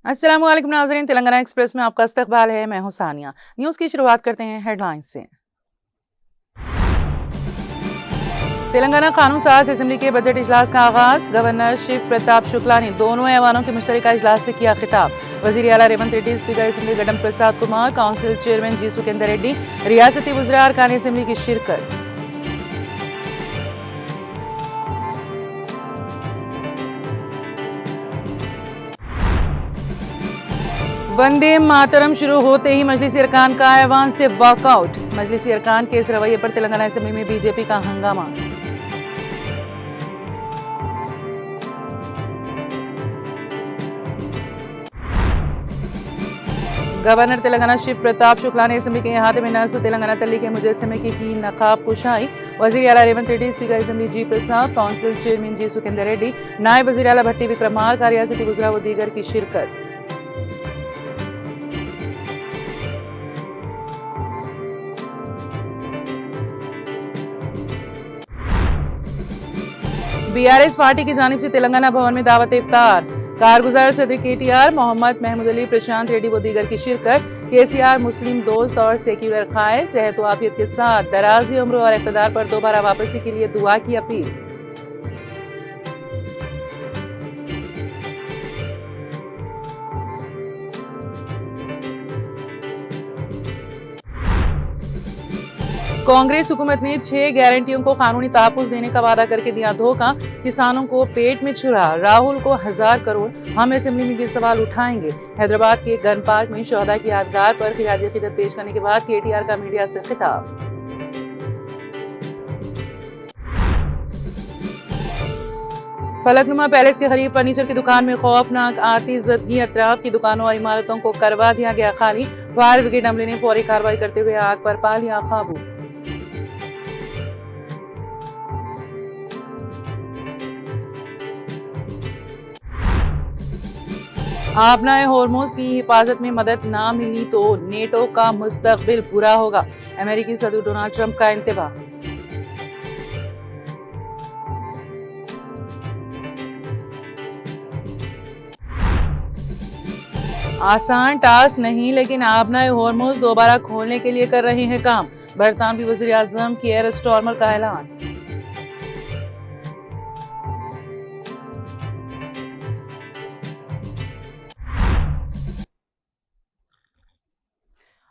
अस्सलाम वालेकुम नाज़रीन, तेलंगाना एक्सप्रेस में आपका इस्तकबाल है। मैं हूं सानिया। न्यूज़ की शुरुआत करते हैं हेडलाइंस से। तेलंगाना कानून साज असेंबली के बजट इजलास का आगाज। गवर्नर शिव प्रताप शुक्ला ने दोनों ऐवानों के मुश्तरका इजलास से किया खिताब। वजीर आला रेवंत रेड्डी, स्पीकर असेंबली गडम प्रसाद कुमार, काउंसिल चेयरमैन जी सुकेंदर रेड्डी, रियासती वज़रा अरकान असेंबली की शिरकत। वंदे मातरम शुरू होते ही मजलिसी अरकान का ऐवान से वॉकआउट। मजलिसी अरकान के इस रवैये पर तेलंगाना असेंबली में बीजेपी का हंगामा। गवर्नर तेलंगाना शिव प्रताप शुक्ला ने असेंबली के अहाते में नस्ब तेलंगाना तल्ली के मुजस्समे की नकाब कुशाई। वजीर आला रेवंत रेड्डी, स्पीकर असेंबली जी प्रसाद, काउंसिल चेयरमैन जी सुकेंदर रेड्डी, नायब वजीर आला भट्टी विक्रमार्क, रियासती वज़रा व दीगर की शिरकत। बीआरएस पार्टी की जानिब से तेलंगाना भवन में दावत इफ्तार। कारगुजार सदर केटीआर, मोहम्मद महमूद अली, प्रशांत रेड्डी व दीगर की शिरकत। केसीआर मुस्लिम दोस्त और सेक्युलर कायद सेहत व आफियत के साथ दराजी उम्र और इक़्तिदार पर दोबारा वापसी के लिए दुआ की अपील। कांग्रेस हुकूमत ने 6 गारंटियों को कानूनी तहफ़्फ़ुज़ देने का वादा करके दिया धोखा। किसानों को पेट में छुरा, राहुल को 1000 करोड़, हम असेंबली में ये सवाल उठाएंगे। हैदराबाद के गन पार्क में शहदा की यादगार पर खिराज अकीदत पेश करने के बाद केटीआर का मीडिया से खिताब। फलकनुमा पैलेस के करीब फर्नीचर की दुकान में खौफनाक आतिशज़दगी, अतराफ की दुकानों और इमारतों को करवा दिया गया खाली। फायर ब्रिगेड अमले ने फौरी कार्रवाई करते हुए आग पर पा लिया काबू। आबनाए होर्मुज की हिफाजत में मदद ना मिली तो नेटो का मुस्तकबिल बुरा होगा। अमेरिकी सदर डोनाल्ड ट्रंप का इंतबाह। आसान टास्क नहीं, लेकिन आबनाए होर्मुज दोबारा खोलने के लिए कर रहे हैं काम। बरतानवी वज़ीर आज़म कियर स्टारमर का ऐलान।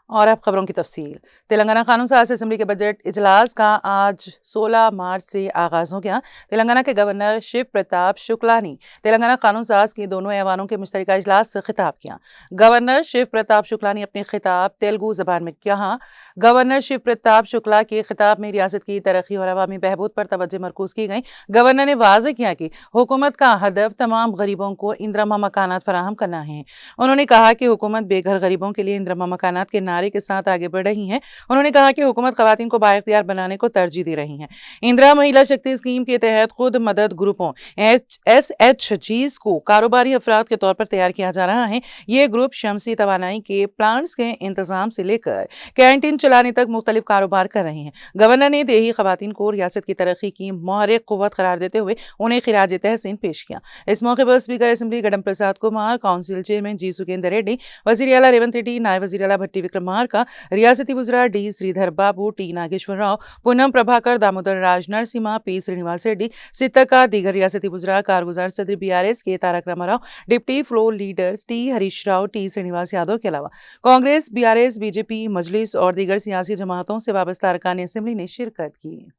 और अब खबरों की तफसील। तेलंगाना कानून साज असेंबली के बजट इजलास का आज 16 मार्च से आगाज हो गया। तेलंगाना के गवर्नर शिव प्रताप शुक्ला ने तेलंगाना कानून साज के दोनों ऐवानों के मुश्तरका इजलास से खिताब किया। गवर्नर शिव प्रताप शुक्ला ने अपने खिताब तेलुगु जबान में कहा। गवर्नर शिव प्रताप शुक्ला के खिताब में रियासत की तरक्की और अवामी बहबूद पर तवज्जो मरकूज की गई। गवर्नर ने वाज़ेह किया कि हुकूमत का हदफ तमाम गरीबों को इंदिरमा मकानात फराहम करना है। उन्होंने कहा कि हुकूमत बेघर गरीबों के लिए इंदिरमा मकानात के नारे के साथ आगे बढ़ रही है। उन्होंने कहा कि हुकूमत खवातीन को बाइख्तियार बनाने को तरजीह दे रही है। इंदिरा महिला शक्ति स्कीम के तहत खुद मदद ग्रुपों SHGs को कारोबारी अफराद के तौर पर तैयार किया जा रहा है। ये ग्रुप शमसी तवानाई के प्लांट्स के इंतजाम से लेकर कैंटीन चलाने तक मुख्तलिफ कारोबार कर रहे हैं। गवर्नर ने देही खवातीन को रियासत की तरक्की की मोहरिक कुव्वत करार देते हुए उन्हें खिराज तहसीन पेश किया। इस मौके पर स्पीकर असेंबली गडम प्रसाद कुमार, काउंसिल चेयरमैन जी सुकेंदर रेड्डी, वजीर आला रेवंत रेड्डी, नायब वजीर आला भट्टी विक्रमार्का, रियासती वज़रा D Sridhar Babu, T Nageswara Rao, Poonam Prabhakar, Damodar Raja Narasimha, P Srinivas Reddy, Seethakka, दीगर रियासती वज़रा, कारगुजार सदर BRS के Taraka Ramarao, deputy floor leaders T Harish Rao, T Srinivas Yadav के अलावा कांग्रेस, BRS, BJP, मजलिस और दीगर सियासी जमातों से वाबस्ता अरकान असेंबली ने शिरकत की।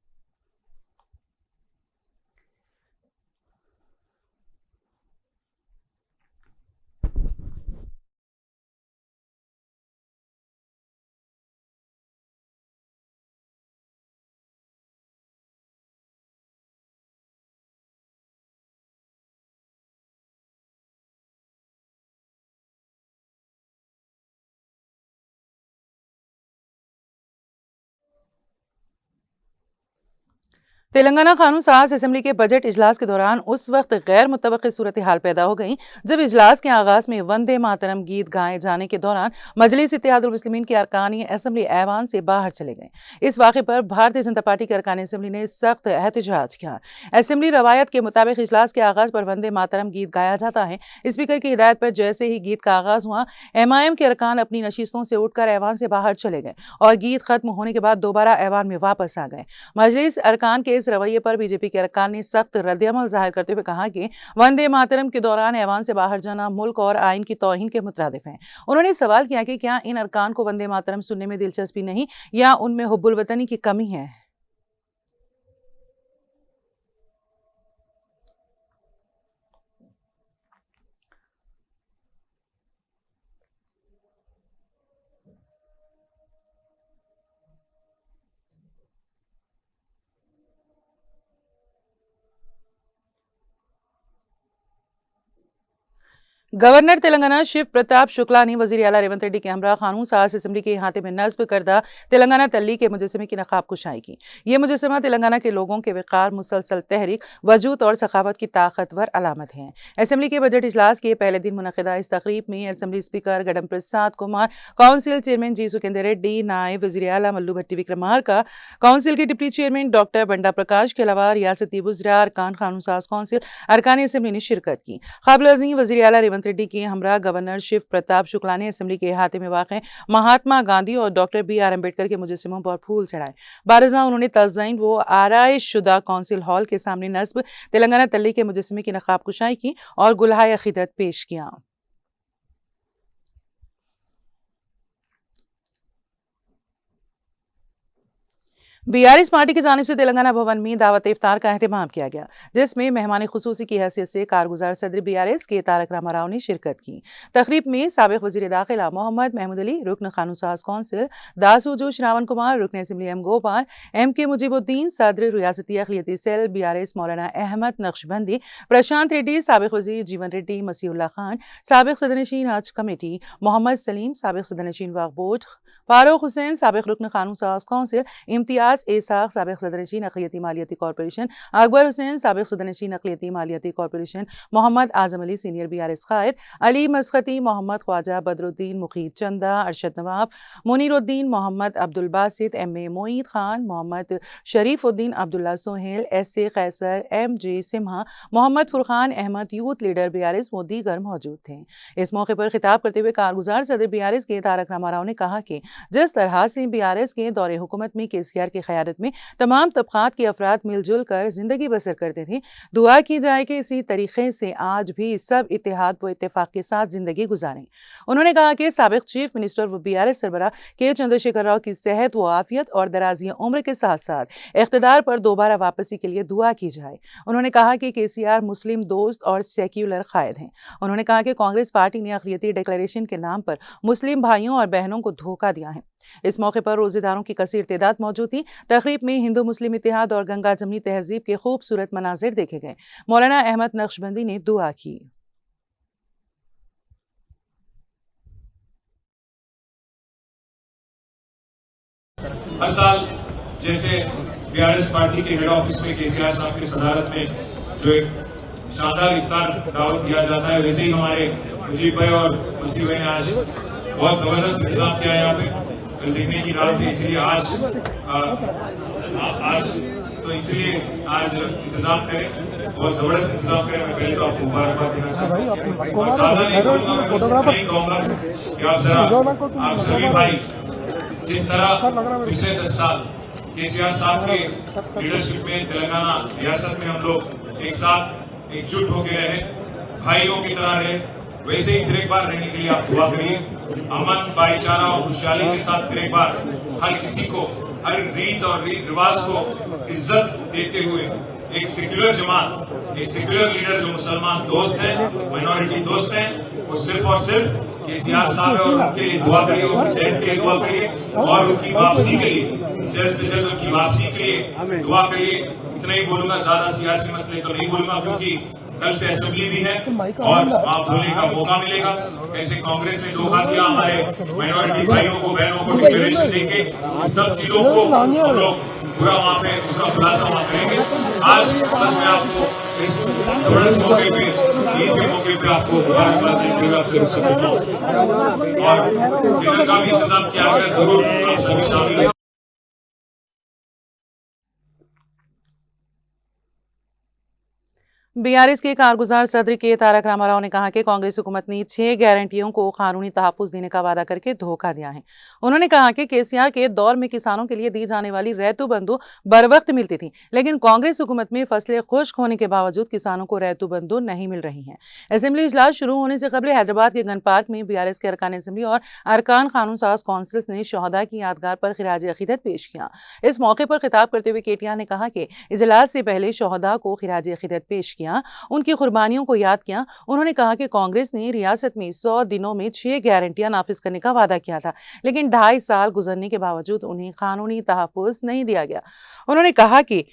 तेलंगाना कानून साज असेंबली के बजट इजलास के दौरान उस वक्त गैर मुतवक्की सूरत हाल पैदा हो गई जब इजलास के आगाज में वंदे मातरम गीत गाए जाने के दौरान मजलिस इत्तेहादुल मुस्लिमीन के अरकान असेंबली ऐवान से बाहर चले गए। इस वाक़े पर भारतीय जनता पार्टी के अरकान असेंबली ने सख्त एहतजाज किया। असेंबली रवायत के मुताबिक इजलास के आगाज पर वंदे मातरम गीत गाया जाता है। स्पीकर की हिदायत पर जैसे ही गीत का आगाज हुआ, MIM के अरकान अपनी नशिस्तों से उठकर ऐवान से बाहर चले गए और गीत खत्म होने के बाद दोबारा ऐवान में वापस आ गए। मजलिस अरकान के इस रवैये पर बीजेपी के अरकान ने सख्त रद्दअमल जाहिर करते हुए कहा कि वंदे मातरम के दौरान ऐवान से बाहर जाना मुल्क और आइन की तौहीन के मुतरादिफ है। उन्होंने सवाल किया कि क्या इन अरकान को वंदे मातरम सुनने में दिलचस्पी नहीं या उनमें हुब्बुल वतनी की कमी है। गवर्नर तेलंगाना शिव प्रताप शुक्ला ने वजीर आला रेवंत रेड्डी के हमरा कानून साज असेंबली के अहाते में नस्ब करदा तेलंगाना तल्ली के मुजस्समे की नकाब कुशाई की। ये मुजस्समा तेलंगाना के लोगों के वक़ार, मुसलसल तहरीक, वजूद और सखावत की ताकतवर अलामत है। असेंबली के बजट इजलास के पहले दिन मुनक़िदा इस तकरीब में असेंबली स्पीकर गडम प्रसाद कुमार, काउंसिल चेयरमैन जी सुकेंदर रेड्डी, नायब वजीर आला मल्लू भट्टी विक्रमार्का, काउंसिल के डिप्टी चेयरमैन डॉक्टर बंडा प्रकाश के अलावा रियासती वज़रा, अरकान कानून साज काउंसिल, अरकान असेंबली ने शिरकत की। क़ाबिल अज़ीम वज़ीर आला रेवंत रेड्डी के हमरा गवर्नर शिव प्रताप शुक्ला ने असेंबली के अहाते में वाक़ महात्मा गांधी और डॉक्टर BR अम्बेडकर के मुजस्समों पर फूल चढ़ाए। बारज़ा उन्होंने तज़यीन वो आराइश शुदा काउंसिल हॉल के सामने नस्ब तेलंगाना तल्ली के मुजस्समे की नकाब कुशाई की और गुलहाए अक़ीदत पेश किया। BRS पार्टी की जानिब से तेलंगाना भवन में दावत इफ्तार का एहतमाम किया गया, जिसमें मेहमान खुसूसी की हैसियत से कारगुजार सदर BRS के तारक रामा राव ने शिरकत की। तकरीब में साबिक़ वज़ीर दाखिला मोहम्मद महमूद अली, रुकन कानून साज काउंसिल दासूजू श्रावण कुमार, रुकन assembly M Gopal, MK Mujibuddin, सदर रियासती अक़लियती सेल BRS मौलाना अहमद नक्शबंदी, प्रशांत रेड्डी, साबिक़ वज़ीर जीवन रेड्डी, मसीहुल्लाह खान, साबिक़ सदरनशीन हज कमेटी मोहम्मद सलीम, साबिक़ सदरनशीन वक्फ बोर्ड फारूक हुसैन, साबिक़ रुकन कानून साज काउंसिल इम्तियाज एसाक, साबिक़ सदरनशीन अक़लियती मालियती कॉर्पोरेशन अकबर हुसैन, साबिक़ सदरनशीन अक़लियती मालियती corporation Mohammed Azam Ali, senior BRS क़ायद Ali Maskati, Mohammed Khwaja Badruddin, Muqeed Chanda, Arshad Nawab, Muneeruddin, Mohammed Abdul Basit, MA Moid Khan, Mohammed Shareefuddin, Abdullah Sohail, SA Kaiser, MJ Simha, Mohammed Furqan Ahmed, youth leader BRS वो दीगर मौजूद थे। इस मौके पर खिताब करते हुए कारगुजार सदर BRS के तारक रामा राव ने कहा कि जिस तरह से BRS के दौरे हुकूमत में KCR की क़यादत में तमाम तबक़ात के अफराद मिलजुल कर जिंदगी बसर करते थे, दुआ की जाए कि इसी तरीके से आज भी सब इत्तेहाद व इत्तेफाक के साथ जिंदगी गुजारें। उन्होंने कहा कि साबिक़ चीफ मिनिस्टर व BRS सरबराह के चंद्रशेखर राव की सेहत व आफियत और दराज़ी उम्र के साथ साथ इक़्तिदार पर दोबारा वापसी के लिए दुआ की जाए। उन्होंने कहा कि KCR मुस्लिम दोस्त और सेक्युलर क़ायद हैं। उन्होंने कहा कि कांग्रेस पार्टी ने अक़लियती डिक्लेरेशन के नाम पर मुस्लिम भाइयों और बहनों को धोखा दिया है। इस मौके पर रोजेदारों की कसीर तादाद मौजूद थी। तकरीब में हिंदू मुस्लिम इत्तेहाद और गंगा जमनी तहजीब के खूबसूरत मनाजिर देखे गए। मौलाना अहमद नक्शबंदी ने दुआ की। हर साल जैसे BRS पार्टी के हेड ऑफिस में KCR साहब की सदारत में जो एक शानदार इफ्तार दावत दिया जाता है, वैसे ही हमारे मुजीब भाई और मसीह भाई ने आज बहुत जबरदस्त इंतजाम किया है। यहाँ पे कल देखने की रात थी, इसलिए आज इंतजाम करें, बहुत जबरदस्त इंतजाम करें। मैं पहले तो आपको मुबारकबाद देना चाहता हूँ और ज्यादा नहीं बोलूंगा, मैं बस नहीं कहूंगा कि आप जरा आप सभी भाई जिस तरह पिछले 10 साल KCR साहब के लीडरशिप में तेलंगाना रियासत में हम लोग एक साथ एकजुट होकर रहे, भाइयों की तरह रहे, वैसे ही फिर एक बार रहने के लिए आप दुआ करिए। अमन, भाईचारा और खुशहाली के साथ फिर एक बार हर किसी को, हर रीत और रिवाज को इज्जत देते हुए एक सेक्युलर जमात, एक सेक्युलर लीडर जो मुसलमान दोस्त हैं, माइनॉरिटी दोस्त हैं, वो सिर्फ और सिर्फ KCR साहब है और उनके लिए दुआ करिए, उनकी सेहत के लिए दुआ करिए और उनकी वापसी के लिए, जल्द से जल्द उनकी वापसी के लिए दुआ करिए। इतना ही बोलूंगा, ज्यादा सियासी मसले तो नहीं बोलूंगा, क्योंकि कल से असेंबली भी है और आप बोलने का मौका मिलेगा। कैसे कांग्रेस ने धोखा दिया हमारे माइनॉरिटी भाइयों को, बहनों को डिक्लेरेशन देके, सब चीजों को हम लोग पूरा वहाँ पे उसका खुलासा वहाँ करेंगे। आज बस मैं आपको इस जबरदस्त मौके पे, ईद के मौके पे आपको मुबारकबाद देते हुए आपसे रुखसत लेता हूँ और डिनर का भी इंतजाम किया गया, जरूर आप सभी शामिल हैं। बीआरएस के कारगुजार सदर के तारक रामाराव ने कहा कि कांग्रेस हुकूमत ने 6 गारंटियों को कानूनी तहफ्फुज़ देने का वादा करके धोखा दिया है। उन्होंने कहा कि केसीआर के दौर में किसानों के लिए दी जाने वाली रैतु बंधु बर वक्त मिलती थी, लेकिन कांग्रेस हुकूमत में फसलें खुश्क होने के बावजूद किसानों को रैतु बंधु नहीं मिल रही हैं। असेंबली इजलास शुरू होने से कबल हैदराबाद के गन पार्क में बीआरएस के अरकान असेंबली और अरकान कानून साज काउंसिल ने शहदा की यादगार पर खिराज अकीदत पेश किया। इस मौके पर खिताब करते हुए केटीआर ने कहा कि इजलास से पहले शहदा को खिराज अकीदत पेश किया, उनकी कुर्बानियों को याद किया। उन्होंने कहा कि कांग्रेस ने रियासत में 100 दिनों में 6 गारंटियां नाफिज करने का वादा किया था, लेकिन 2.5 साल गुजरने के बावजूद उन्हें कानूनी तहफ्फुज़ नहीं दिया गया। उन्होंने कहा कि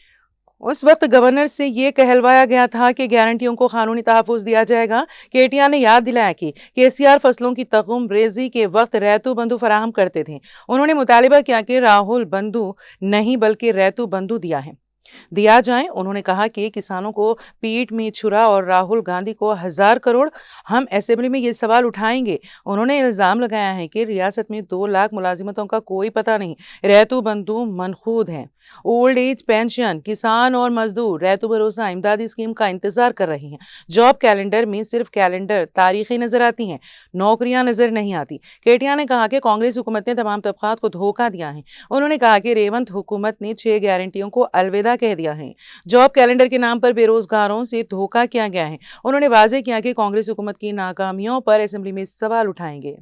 उस वक्त गवर्नर से ये कहलवाया गया था कि गारंटियों को कानूनी तहफ्फुज़ दिया जाएगा। केटीआर ने याद दिलाया कि केसीआर फसलों की तगुम रेजी के वक्त रैतु बंधु फराहम करते थे। उन्होंने मुतालिबा किया कि राहुल बंधु नहीं बल्कि रैतु बंधु दिया जाए। उन्होंने कहा कि किसानों को पीठ में छुरा और राहुल गांधी को 1000 करोड़। हम असेंबली में ये सवाल उठाएंगे। उन्होंने इल्जाम लगाया है कि रियासत में 2 लाख मुलाजिमतों का कोई पता नहीं। रैतु बंधु मनखूद हैं। ओल्ड एज पेंशन, किसान और मजदूर रैतु भरोसा इमदादी स्कीम का इंतजार कर रहे हैं। जॉब कैलेंडर में सिर्फ कैलेंडर तारीखें नजर आती हैं, नौकरियां नजर नहीं आती। केटीआर ने कहा कि कांग्रेस हुकूमत ने तमाम तबकात को धोखा दिया है। उन्होंने कहा कि रेवंत हुकूमत ने 6 गारंटियों को अलविदा कह दिया है। जॉब कैलेंडर के नाम पर बेरोजगारों से धोखा किया गया है। उन्होंने वाजे किया कि कांग्रेस हुकूमत की नाकामियों पर असेंबली में सवाल उठाएंगे।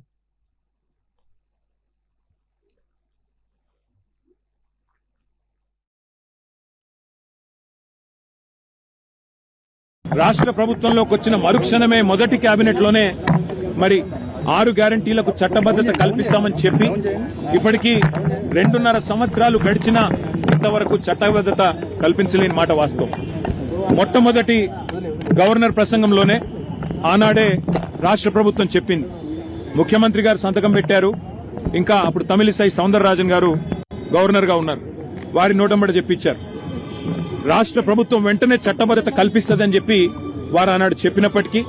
రాష్ట్ర ప్రభుత్వంలోకి వచ్చిన మరుక్షణమే మొదటి కేబినెట్ లోనే మరి 6 గ్యారంటీలకు చట్టబద్ధత కల్పిస్తామని చెప్పి ఇప్పటికీ 2.5 సంవత్సరాలు గడిచినా ఇంతవరకు చట్టబద్ధత కల్పించలేని మాట వాస్తవం. మొట్టమొదటి గవర్నర్ ప్రసంగంలోనే ఆనాడే రాష్ట్ర ప్రభుత్వం చెప్పింది. ముఖ్యమంత్రి గారు సంతకం పెట్టారు. ఇంకా అప్పుడు తమిళిసై సౌందరరాజన్ గారు గవర్నర్ గా ఉన్నారు. వారి నోటంబడి చెప్పించారు. రాష్ట్ర ప్రభుత్వం వెంటనే చట్టబద్ధత కల్పిస్తదని చెప్పి వారు ఆనాడు చెప్పినప్పటికీ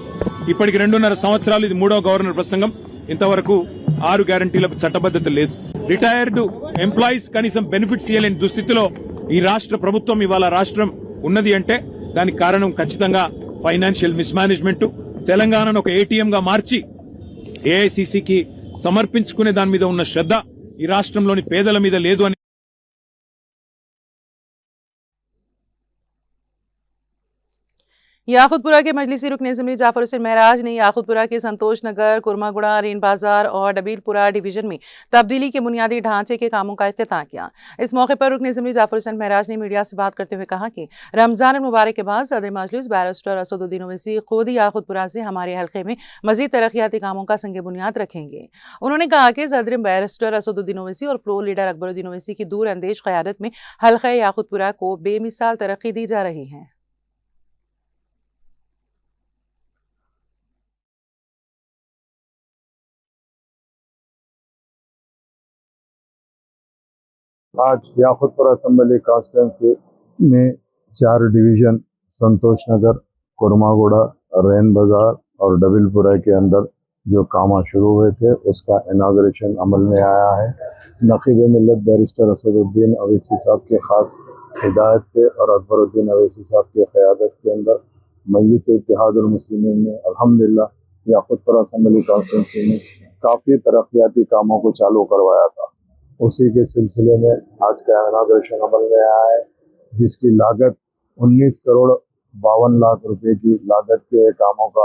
ఇప్పటికి 2.5 సంవత్సరాలు ఇది 3వ గవర్నర్ ప్రసంగం. ఇంతవరకు 6 గ్యారంటీలకు చట్టబద్ధత లేదు. రిటైర్డ్ ఎంప్లాయీస్ కనీసం బెనిఫిట్స్ ఇవ్వలేని దుస్థితిలో ఈ రాష్ట్ర ప్రభుత్వం ఇవాళ రాష్ట్రం ఉన్నది అంటే దానికి కారణం ఖచ్చితంగా ఫైనాన్షియల్ మిస్మేనేజ్మెంట్. తెలంగాణను ఒక ఏటీఎం గా మార్చి ఏఐసీసీకి సమర్పించుకునే దాని మీద ఉన్న శ్రద్ధ ఈ రాష్ట్రంలోని పేదల మీద లేదు అని याकुतपुरा के मजलिसी रुकन असेंबली जाफर हुसैन महराज ने याकुतपुरा के संतोष नगर, कुरमागुड़ा, रेन बाजार और डबीलपुरा डिवीजन में तब्दीली के बुनियादी ढांचे के कामों का इफ्तिताह किया। इस मौके पर रुकन असेंबली जाफर हुसैन महराज ने मीडिया से बात करते हुए कहा कि रमजान मुबारक के बाद सदर मजलिस बैरिस्टर असदुद्दीन ओवैसी खुद याकुतपुरा से हमारे हल्के में मजीद तरक्याती कामों का संग बुनियाद रखेंगे। उन्होंने कहा कि सदर बैरिस्टर असदुद्दीन ओवैसी और प्रो लीडर अकबरुद्दीन ओवैसी की दूर अंदेश क़यादत में हल्का याकुतपुरा को बेमिसाल तरक्की दी जा रही है। आज याकुतपुरा असेंबली कॉन्स्टिट्यूंसी में 4 डिवीजन संतोष नगर, कुरमागुड़ा, रैन बाजार और डबीलपुरा के अंदर जो काम शुरू हुए थे उसका इनाग्रेशन अमल में आया है। नकीब मिल्लत बैरिस्टर असदुद्दीन ओवैसी साहब के ख़ास हिदायत पे और अकबरुद्दीन ओवैसी साहब की क़यादत के अंदर मजलिस इत्तेहादुल मुस्लिमीन ने अल्हम्दुलिल्लाह याकुतपुरा असेंबली कॉन्स्टिट्यूंसी में काफ़ी तरक्याती कामों को चालू करवाया था। उसी के सिलसिले में आज का इनाग्रेशन अमल में आया है, जिसकी लागत 19 करोड़ 52 लाख रुपए की लागत के कामों का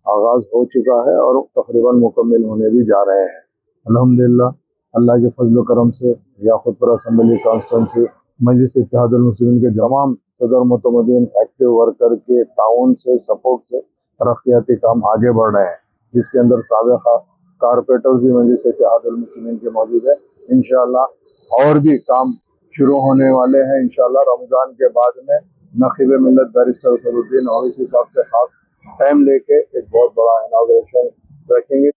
आगाज हो चुका है और तकरीबन मुकम्मल होने भी जा रहे हैं। अल्हम्दुलिल्लाह अल्लाह के फजल करम से याकुतपुरा असेंबली कॉन्स्टिट्यूंसी मजलिस इत्तेहादुल मुस्लिमीन के तमाम सदर मुतमदीन एक्टिव वर्कर के ताउन से सपोर्ट से तरक्याती काम आगे बढ़ रहे हैं, जिसके अंदर साबिक़ा कारपोरेटर्स भी मजलिस इत्तेहादुल मुस्लिमीन के मौजूद है। इंशाअल्लाह और भी काम शुरू होने वाले हैं। इंशाअल्लाह रमज़ान के बाद में नकीब मिल्लत बैरिस्टर असदुद्दीन ओवैसी साहब से खास टाइम लेके एक बहुत बड़ा इनाग्रेशन रखेंगे।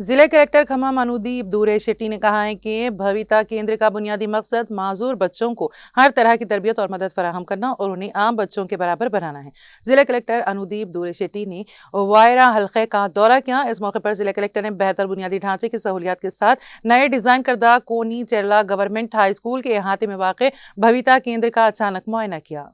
जिले कलेक्टर खम्मम अनुदीप दूरे शेट्टी ने कहा है कि भविता केंद्र का बुनियादी मकसद माजूर बच्चों को हर तरह की तरबियत और मदद फराहम करना और उन्हें आम बच्चों के बराबर बनाना है। जिला कलेक्टर अनुदीप दूरे शेट्टी ने वायरा हल्के का दौरा किया। इस मौके पर जिला कलेक्टर ने बेहतर बुनियादी ढांचे की सहूलियात के साथ नए डिजाइन करदा कोनी चेरला गवर्नमेंट हाई स्कूल के अहाते में वाक़ भविता केंद्र का अचानक मुआयना किया।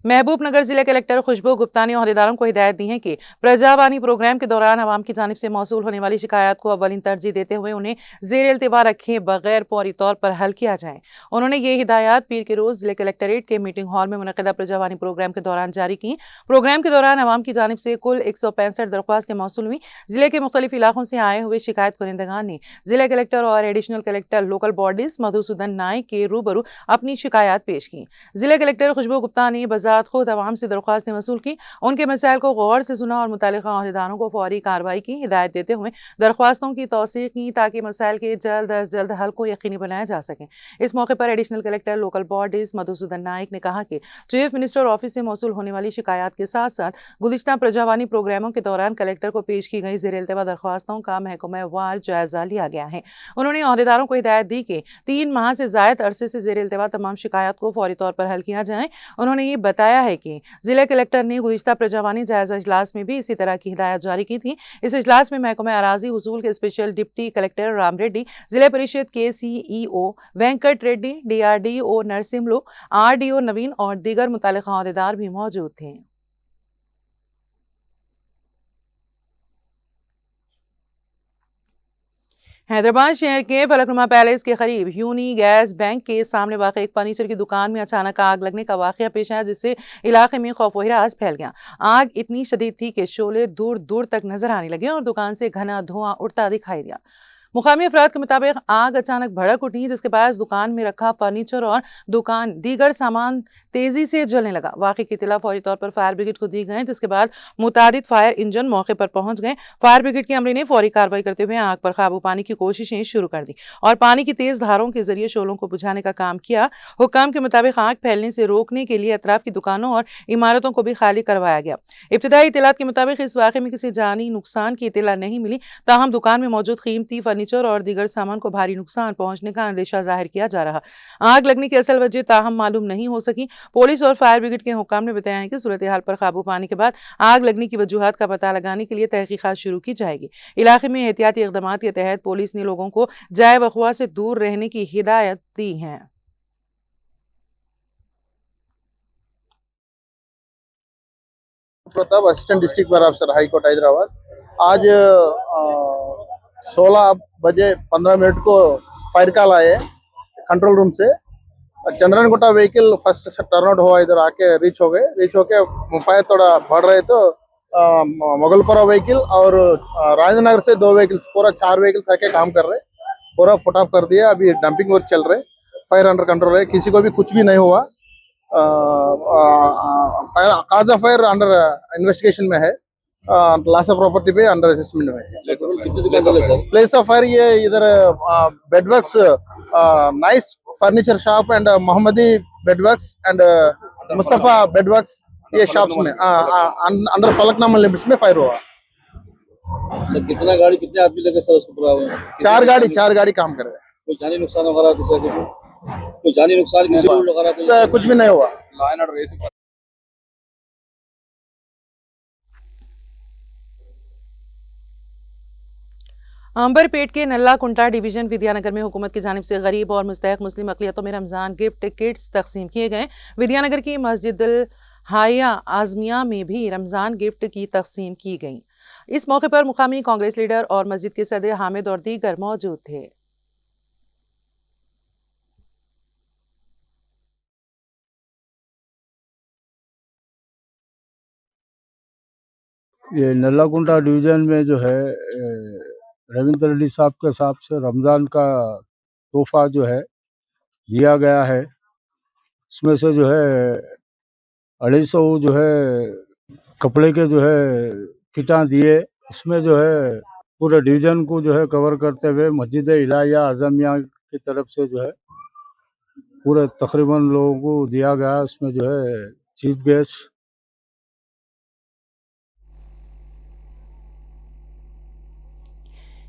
महबूबनगर जिले कलेक्टर खुशबू गुप्ता ने ओहदेदारों को हिदायत दी है कि प्रजावानी प्रोग्राम के दौरान आवाम की जानिब से मौसूल होने वाली शिकायत को अव्वलीन तरजीह देते हुए उन्हें जेर इल्तिवा रखे बगैर फौरी तौर पर हल किया जाए। उन्होंने ये हिदायत पीर के रोज जिले कलेक्टरेट के मीटिंग हॉल में मुनक़दा प्रजावानी प्रोग्राम के दौरान जारी की। प्रोग्राम के दौरान आवाम की जानिब से कुल 165 दरख्वास्तें मौसूल हुई। जिले के मुख्तलिफ इलाकों से आए हुए शिकायत कुनिंदगान ने जिला कलेक्टर और additional collector local bodies Madhusudan Naik के रूबरू अपनी शिकायत पेश की। जिला कलेक्टर खुशबू गुप्ता ने बजात खुद आवाम से दरख्वास्तें वसूल की, उनके मसाइल को गौर से सुना और मुतालिका ओहदेदारों को फौरी कार्रवाई की हिदायत देते हुए दरख्वास्तों की तौसीक की ताकि मसाइल के जल्द अज जल्द हल को यकीनी बनाया जा सके। इस मौके पर additional collector local bodies Madhusudan Naik ने कहा कि चीफ मिनिस्टर ऑफिस से मौसूल होने वाली शिकायत के साथ साथ गुज़िश्ता प्रजावानी प्रोग्रामों के दौरान कलेक्टर को पेश की गई ज़ेर-ए-इल्तिवा दरख्वास्तों का महकमा-वार जायजा लिया गया है। उन्होंने ओहदेदारों को हिदायत दी कि 3 माह से ज़ायद अरसे से ज़ेर-ए-इल्तिवा तमाम शिकायत को फौरी तौर पर हल किया जाए। उन्होंने ये बताया है कि जिला कलेक्टर ने गुज़िश्ता प्रजावानी जायजा इजलास में भी इसी तरह की हिदायत जारी की थी। इस इजलास में महकमा अराजी हुसूल के special deputy collector Ram Reddy, जिला परिषद के CEO Venkat Reddy, DRDO Narsimlu, RDO नवीन और दीगर मुतालिका ओहदेदार भी मौजूद थे। हैदराबाद शहर के फलकनुमा पैलेस के करीब यूनी गैस बैंक के सामने वाक़ एक फर्नीचर की दुकान में अचानक आग लगने का वाक़या पेश आया, जिससे इलाके में खौफ व हिरास फैल गया। आग इतनी शदीद थी कि शोले दूर दूर तक नजर आने लगे और दुकान से घना धुआं उठता दिखाई दिया। मुकामी अफराद के मुताबिक आग अचानक भड़क उठी, जिसके बाद दुकान में रखा फर्नीचर और दुकान दीगर सामान तेजी से जलने लगा। वाक़े की इत्तला फौरी तौर पर फायर ब्रिगेड को दी गई, जिसके बाद मुतादिद फायर इंजन मौके पर पहुंच गए। फायर ब्रिगेड के अमले ने फौरी कार्रवाई करते हुए आग पर काबू पाने की कोशिशें शुरू कर दी और पानी की तेज धारों के जरिए शोलों को बुझाने का काम किया। हुक्काम के मुताबिक आग फैलने से रोकने के लिए अतराफ की दुकानों और इमारतों को भी खाली करवाया गया। इब्तिदाई इत्तलात के मुताबिक इस वाक़े में किसी जानी नुकसान की इत्तला नहीं मिली, ताहम दुकान में मौजूद कीमती फर्नीचर और दीगर सामान को भारी नुकसान पहुंचने का अंदेशा जाहिर किया जा रहा। आग लगने की असल वजह ताहम मालूम नहीं हो सकी। पुलिस और फायर ब्रिगेड के हुक्काम ने बताया है कि सूरत हाल पर काबू पाने के बाद आग लगने की वजूहात का पता लगाने के लिए तहकीकात शुरू की जाएगी। इलाके में एहतियाती इक़दामात के तहत पुलिस ने लोगों को जाए वक़वा से दूर रहने की हिदायत दी है। Pratap, assistant district fire officer, high court Hyderabad. आज 16 बजे 15 मिनट को फायर कॉल आए कंट्रोल रूम से। Chandran Gutta vehicle first turn out हुआ, इधर आके रीच होके फायर थोड़ा बढ़ रहे तो मुगलपुरा व्हीकल और राजेंद्र नगर से 2 व्हीकल्स, पूरा 4 व्हीकल्स आके काम कर रहे, पूरा फुट ऑफ कर दिया। अभी डंपिंग वर्क चल रहे, फायर अंडर कंट्रोल है, किसी को भी कुछ भी नहीं हुआ। Fire cause of fire under investigation में है, लॉस ऑफ प्रॉपर्टी पे अंडर असेसमेंट में है। प्लेस ऑफ फायर ये इधर Bedworks, Nice Furniture Shop and Mohammadi Bedworks and Mustafa Bedworks, ये शॉप्स में अंडर फलकनुमा लिमिट्स में फायर हुआ। सर कितना गाड़ी, कितने आदमी लगे सर उसको पूरा? 4 गाड़ी काम कर रहे हैं। कोई जानी नुकसान वगैरह कोई जानी नुकसान किसी को वगैरह कुछ भी नहीं हुआ। अंबरपेट के नल्ला कुंटा डिवीजन विद्यानगर में हुकूमत की जानिब से गरीब और मुस्तहक मुस्लिम अक़लियतों में रमज़ान गिफ्ट किट्स तकसीम किए गए। विद्यानगर की मस्जिदुल हाया आज़मिया में भी रमज़ान गिफ्ट की तकसीम की गई। इस मौके पर मुकामी कांग्रेस लीडर और मस्जिद के सदर हामिद और दीगर मौजूद थे। ये नल्लाकुंटा डिवीज़न में जो है रविंद्र रेड्डी साहब के हिसाब से रमज़ान का तोहफा जो है दिया गया है। इसमें से जो है 250 जो है कपड़े के जो है किटा दिए। इसमें जो है पूरे डिवीज़न को जो है कवर करते हुए मस्जिद इलाहिया आज़मिया की तरफ से जो है पूरे तकरीबन लोगों को दिया गया। उसमें जो है चीफ गेस्ट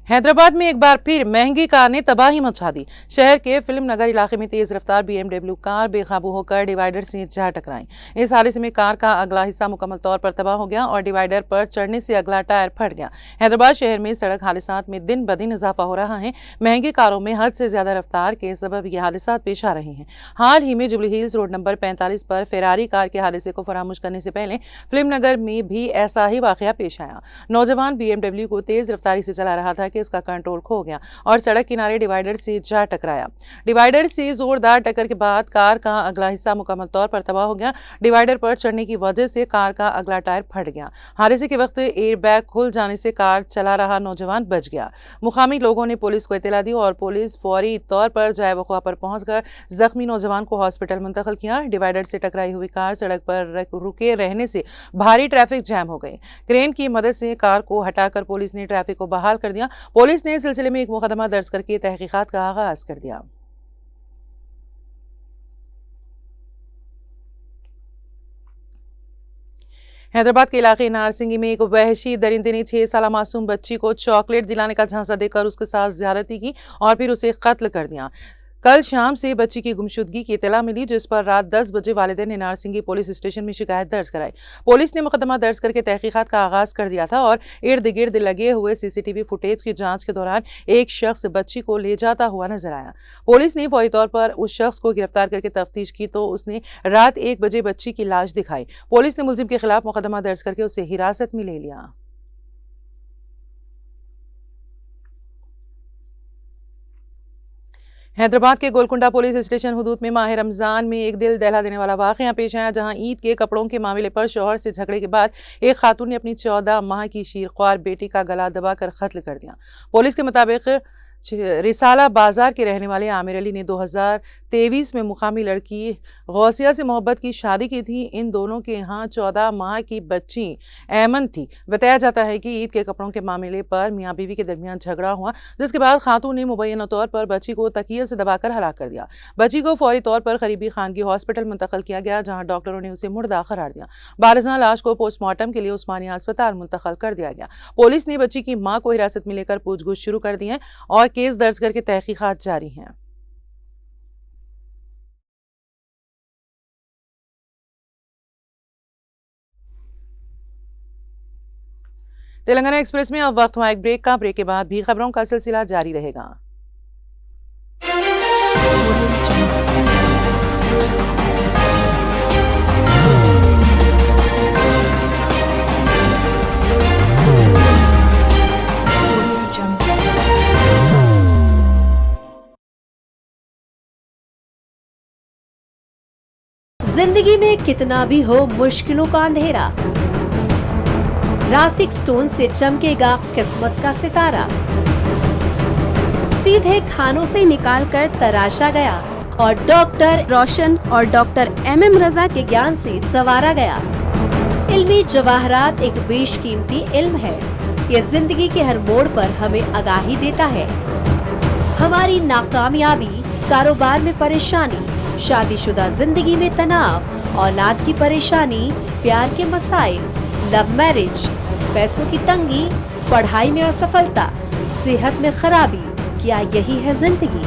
हैदराबाद में एक बार फिर महंगी कार ने तबाही मचा दी। शहर के फिल्म नगर इलाके में तेज रफ्तार BMW कार बेकाबू होकर डिवाइडर से जा टकराई। इस हादसे में कार का अगला हिस्सा मुकम्मल तौर पर तबाह हो गया और डिवाइडर पर चढ़ने से अगला टायर फट गया। हैदराबाद शहर में सड़क हादसात में दिन ब दिन इजाफा हो रहा है। महंगी कारों में हद से ज्यादा रफ्तार के सबब ये हादसात पेश आ रहे हैं। हाल ही में जुबली हिल्स रोड नंबर 45 पर फेरारी कार के हादसे को फरामोश करने से पहले फिल्म नगर में भी ऐसा ही वाकया पेश आया। नौजवान BMW को तेज रफ्तारी से चला रहा था कि इसका कंट्रोल खो गया और सड़क किनारे डिवाइडर से जा टकराया। डिवाइडर से जोरदार टक्कर के बाद कार का अगला हिस्सा मुकम्मल तौर पर तबाह हो गया। डिवाइडर पर चढ़ने की वजह से कार का अगला टायर फट गया। हादसे के वक्त एयर बैग खुल जाने से कार चला रहा नौजवान बच गया। मुकामी लोगों ने पुलिस को इत्तला दी और पुलिस फौरी तौर पर जाए वक़ुआ पर पहुंचकर जख्मी नौजवान को हॉस्पिटल मुंतकिल किया। डिवाइडर से टकराई हुई कार सड़क पर रुके रहने से भारी ट्रैफिक जैम हो गई। क्रेन की मदद से कार को हटाकर पुलिस ने ट्रैफिक को बहाल कर दिया। पुलिस ने इस सिलसिले में एक मुकदमा दर्ज करके तहकीकात का आगाज कर दिया। हैदराबाद के इलाके नारसिंगी में एक वहशी दरिंदे ने 6 साल मासूम बच्ची को चॉकलेट दिलाने का झांसा देकर उसके साथ ज्यादती की और फिर उसे कत्ल कर दिया। कल शाम से बच्ची की गुमशुदगी की इत्तला मिली, जिस पर रात 10 बजे वालिदैन ने नारसिंगी पुलिस स्टेशन में शिकायत दर्ज कराई। पुलिस ने मुकदमा दर्ज करके तहकीकात का आगाज कर दिया था और इर्द गिर्द लगे हुए CCTV फुटेज की जांच के दौरान एक शख्स बच्ची को ले जाता हुआ नजर आया। पुलिस ने फौरी तौर पर उस शख्स को गिरफ्तार करके तफ्तीश की तो उसने रात 1 बजे बच्ची की लाश दिखाई। पुलिस ने मुलजिम के खिलाफ मुकदमा दर्ज करके उसे हिरासत में ले लिया। हैदराबाद के गोलकुंडा पुलिस स्टेशन हुदूद में माह रमजान में एक दिल दहला देने वाला वाकया पेश आया, जहां ईद के कपड़ों के मामले पर शौहर से झगड़े के बाद एक खातून ने अपनी 14 माह की शीरख्वार बेटी का गला दबाकर कत्ल कर दिया। पुलिस के मुताबिक रिसाला बाजार के रहने वाले आमिर अली ने 2023 में मुकामी लड़की गौसिया से मोहब्बत की शादी की थी। इन दोनों के यहाँ 14 माह की बच्ची ऐमन थी। बताया जाता है कि ईद के कपड़ों के मामले पर मियाँ बीवी के दरमियान झगड़ा हुआ, जिसके बाद खातून ने मुबैना तौर पर बच्ची को तकिए से दबाकर हलाक कर दिया। बच्ची को फौरी तौर पर करीबी खानगी हॉस्पिटल मुंतकिल किया गया, जहाँ डॉक्टरों ने उसे मुर्दा करार दिया। बारिज़ां लाश को पोस्टमार्टम के लिए उस्मानिया अस्पताल मुंतकिल कर दिया गया। पुलिस ने बच्ची की मां को हिरासत में लेकर पूछगछ शुरू कर दी है और केस दर्ज करके तहकीकात जारी हैं। तेलंगाना एक्सप्रेस में अब वक्त हुआ एक ब्रेक का। ब्रेक के बाद भी खबरों का सिलसिला जारी रहेगा। जिंदगी में कितना भी हो मुश्किलों का अंधेरा, रासिक स्टोन से चमकेगा किस्मत का सितारा। सीधे खानों से निकालकर तराशा गया और डॉक्टर रोशन और डॉक्टर MM रजा के ज्ञान से संवारा गया। इल्मी जवाहरात एक बेशकीमती इल्म है। ये जिंदगी के हर मोड़ पर हमें आगाही देता है। हमारी नाकामयाबी, कारोबार में परेशानी, शादीशुदा जिंदगी में तनाव, औलाद की परेशानी, प्यार के मसाइल, लव मैरिज, पैसों की तंगी, पढ़ाई में असफलता, सेहत में खराबी, क्या यही है जिंदगी?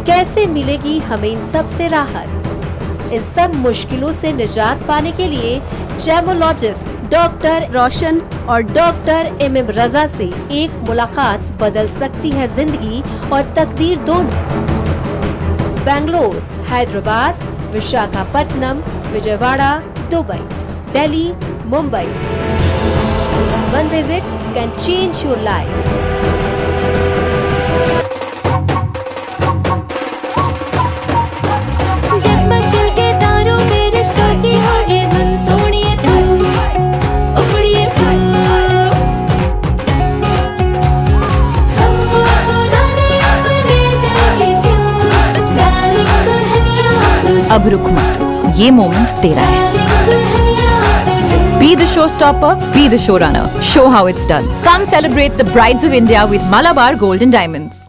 कैसे मिलेगी हमें इन सब से राहत? इस सब मुश्किलों से निजात पाने के लिए जेमोलॉजिस्ट डॉक्टर रोशन और डॉक्टर MM रजा से एक मुलाकात बदल सकती है जिंदगी और तकदीर दोनों। Bangalore, Hyderabad, Visakhapatnam, Vijayawada, Dubai, Delhi, Mumbai. One visit can change your life. जगमग दिल के तारों में रिश्तों की होगी धुन, सोनिए तू, उखड़िए तू, सबको सुनाने अपने दिल की ट्यून, डार्लिंग दुल्हनिया अब रुक मत, ये मोमेंट तेरा है। Be the showstopper, be the showrunner. Show how it's done. Come celebrate the Brides of India with Malabar Gold and Diamonds.